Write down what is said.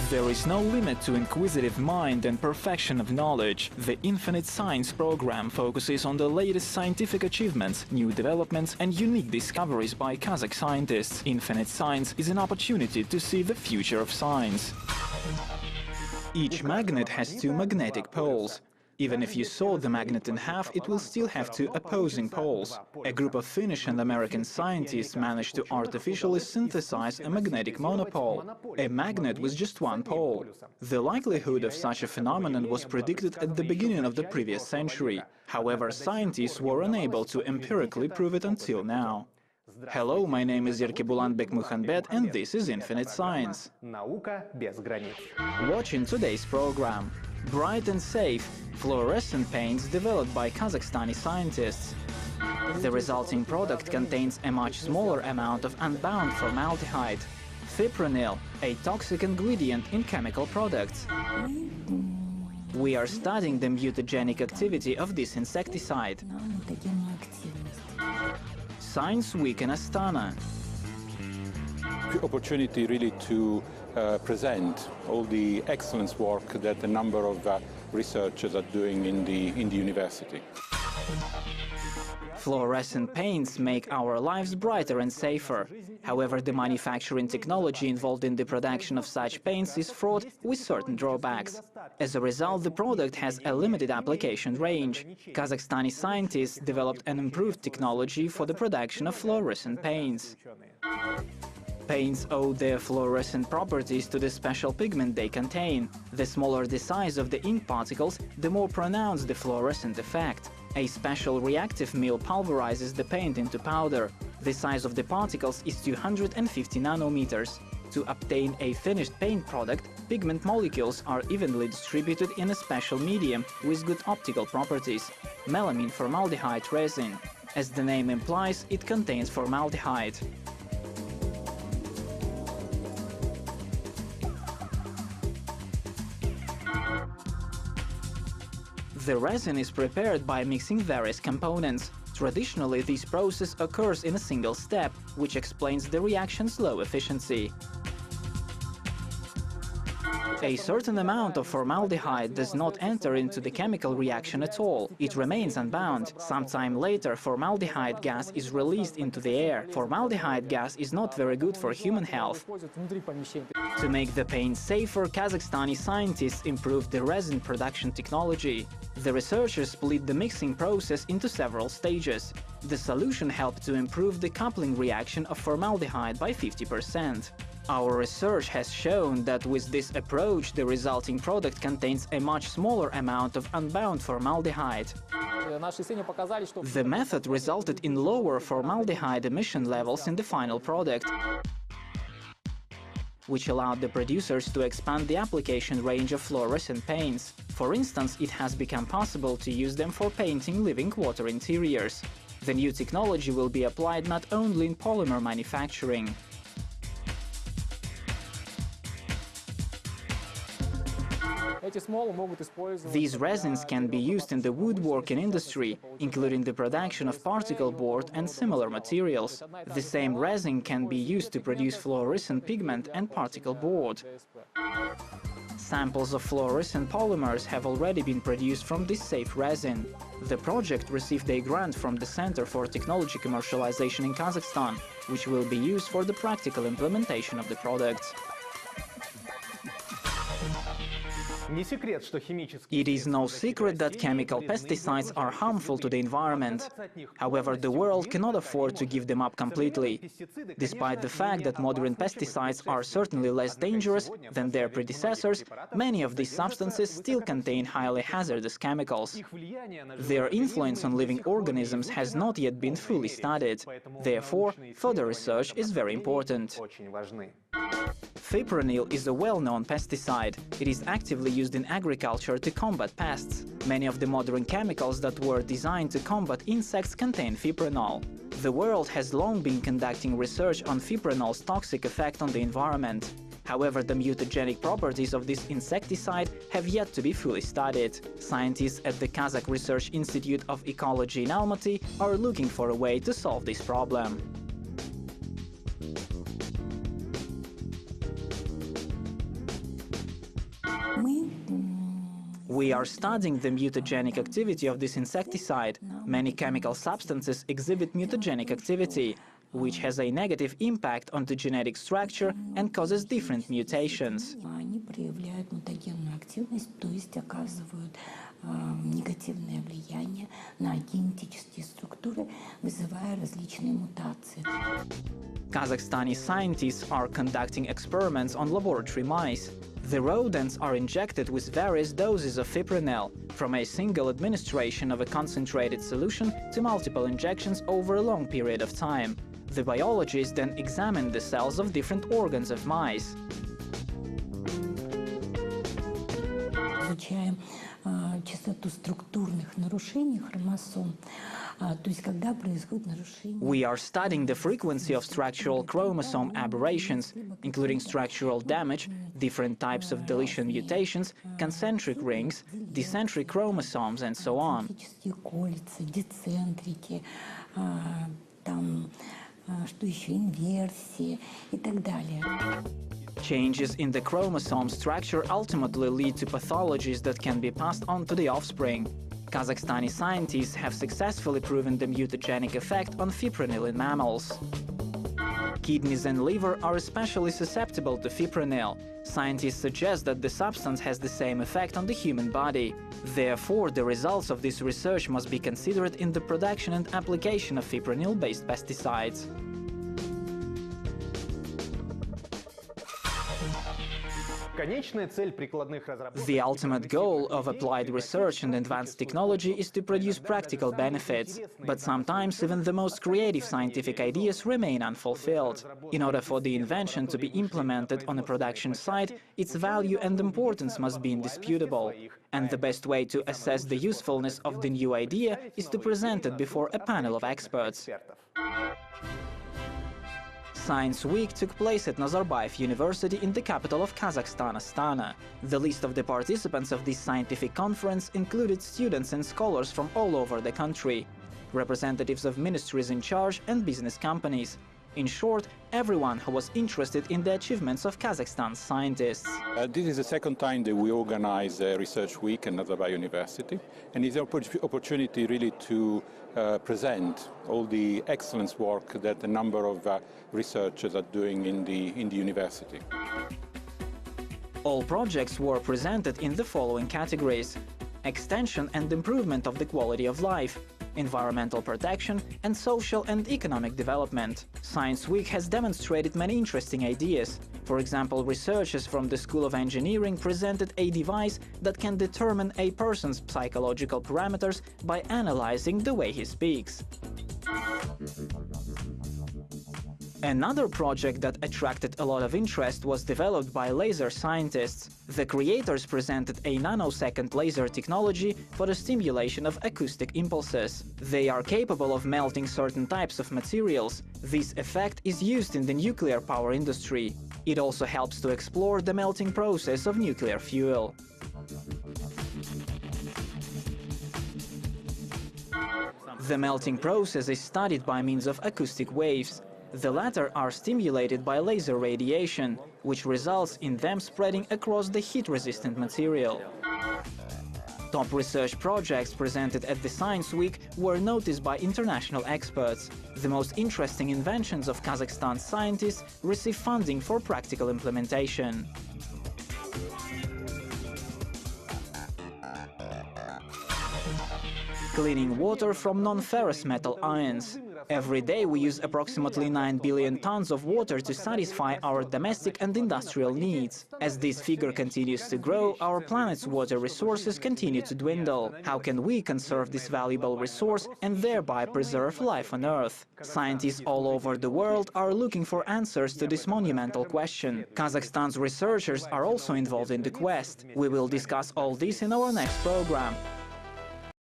There is no limit to inquisitive mind and perfection of knowledge. The Infinite Science program focuses on the latest scientific achievements, new developments and unique discoveries by Kazakh scientists. Infinite Science is an opportunity to see the future of science. Each magnet has two magnetic poles. Even if you saw the magnet in half, it will still have two opposing poles. A group of Finnish and American scientists managed to artificially synthesize a magnetic monopole, a magnet with just one pole. The likelihood of such a phenomenon was predicted at the beginning of the previous century. However, scientists were unable to empirically prove it until now. Hello, my name is Erkebulanbek Muhanbet and this is Infinite Science. Watching today's program. Bright and safe, fluorescent paints developed by Kazakhstani scientists. The resulting product contains a much smaller amount of unbound formaldehyde. Fipronil, a toxic ingredient in chemical products. We are studying the mutagenic activity of this insecticide. Science Week in Astana. Opportunity really to present all the excellent work that a number of researchers are doing in the university. Fluorescent paints make our lives brighter and safer. However, the manufacturing technology involved in the production of such paints is fraught with certain drawbacks. As a result, the product has a limited application range. Kazakhstani scientists developed an improved technology for the production of fluorescent paints. Paints owe their fluorescent properties to the special pigment they contain. The smaller the size of the ink particles, the more pronounced the fluorescent effect. A special reactive mill pulverizes the paint into powder. The size of the particles is 250 nanometers. To obtain a finished paint product, pigment molecules are evenly distributed in a special medium with good optical properties – melamine formaldehyde resin. As the name implies, it contains formaldehyde. The resin is prepared by mixing various components. Traditionally, this process occurs in a single step, which explains the reaction's low efficiency. A certain amount of formaldehyde does not enter into the chemical reaction at all. It remains unbound. Sometime later, formaldehyde gas is released into the air. Formaldehyde gas is not very good for human health. To make the paint safer, Kazakhstani scientists improved the resin production technology. The researchers split the mixing process into several stages. The solution helped to improve the coupling reaction of formaldehyde by 50%. Our research has shown that with this approach, the resulting product contains a much smaller amount of unbound formaldehyde. The method resulted in lower formaldehyde emission levels in the final product, which allowed the producers to expand the application range of fluorescent paints. For instance, it has become possible to use them for painting living water interiors. The new technology will be applied not only in polymer manufacturing. These resins can be used in the woodworking industry, including the production of particle board and similar materials. The same resin can be used to produce fluorescent pigment and particle board. Samples of fluorescent polymers have already been produced from this safe resin. The project received a grant from the Center for Technology Commercialization in Kazakhstan, which will be used for the practical implementation of the products. It is no secret that chemical pesticides are harmful to the environment. However, the world cannot afford to give them up completely. Despite the fact that modern pesticides are certainly less dangerous than their predecessors, many of these substances still contain highly hazardous chemicals. Their influence on living organisms has not yet been fully studied. Therefore, further research is very important. Fipronil is a well-known pesticide. It is actively used in agriculture to combat pests. Many of the modern chemicals that were designed to combat insects contain fipronil. The world has long been conducting research on fipronil's toxic effect on the environment. However, the mutagenic properties of this insecticide have yet to be fully studied. Scientists at the Kazakh Research Institute of Ecology in Almaty are looking for a way to solve this problem. We are studying the mutagenic activity of this insecticide. Many chemical substances exhibit mutagenic activity, which has a negative impact on the genetic structure and causes different mutations. Они проявляют мутагенную активность, то есть оказывают негативное влияние на генетические структуры, вызывая различные мутации. Kazakhstani scientists are conducting experiments on laboratory mice. The rodents are injected with various doses of Fipronil, from a single administration of a concentrated solution to multiple injections over a long period of time. The biologists then examine the cells of different organs of mice. Изучаем частоту структурных нарушений хромосом, то есть когда происходит нарушение. We are studying the frequency of structural chromosome aberrations, including structural damage, different types of deletion mutations, concentric rings, decentric chromosomes, and so on. Кольца, децентрики, там, что еще, инверсии и так далее. Changes in the chromosome structure ultimately lead to pathologies that can be passed on to the offspring. Kazakhstani scientists have successfully proven the mutagenic effect on fipronil in mammals. Kidneys and liver are especially susceptible to fipronil. Scientists suggest that the substance has the same effect on the human body. Therefore, the results of this research must be considered in the production and application of fipronil-based pesticides. The ultimate goal of applied research and advanced technology is to produce practical benefits, but sometimes even the most creative scientific ideas remain unfulfilled. In order for the invention to be implemented on a production site, its value and importance must be indisputable. And the best way to assess the usefulness of the new idea is to present it before a panel of experts. Science Week took place at Nazarbayev University in the capital of Kazakhstan, Astana. The list of the participants of this scientific conference included students and scholars from all over the country, representatives of ministries in charge and business companies. In short, everyone who was interested in the achievements of Kazakhstan's scientists. This is the second time that we organize a research week at Nazarbayev University, and it's an opportunity really to present all the excellent work that a number of researchers are doing in the university. All projects were presented in the following categories: extension and improvement of the quality of life, environmental protection, and social and economic development. Science Week has demonstrated many interesting ideas. For example, researchers from the School of Engineering presented a device that can determine a person's psychological parameters by analyzing the way he speaks. Another project that attracted a lot of interest was developed by laser scientists. The creators presented a nanosecond laser technology for the stimulation of acoustic impulses. They are capable of melting certain types of materials. This effect is used in the nuclear power industry. It also helps to explore the melting process of nuclear fuel. The melting process is studied by means of acoustic waves. The latter are stimulated by laser radiation, which results in them spreading across the heat-resistant material. Top research projects presented at the Science Week were noticed by international experts. The most interesting inventions of Kazakhstan scientists receive funding for practical implementation. Cleaning water from non-ferrous metal ions. Every day we use approximately 9 billion tons of water to satisfy our domestic and industrial needs. As this figure continues to grow, our planet's water resources continue to dwindle. How can we conserve this valuable resource and thereby preserve life on Earth? Scientists all over the world are looking for answers to this monumental question. Kazakhstan's researchers are also involved in the quest. We will discuss all this in our next program.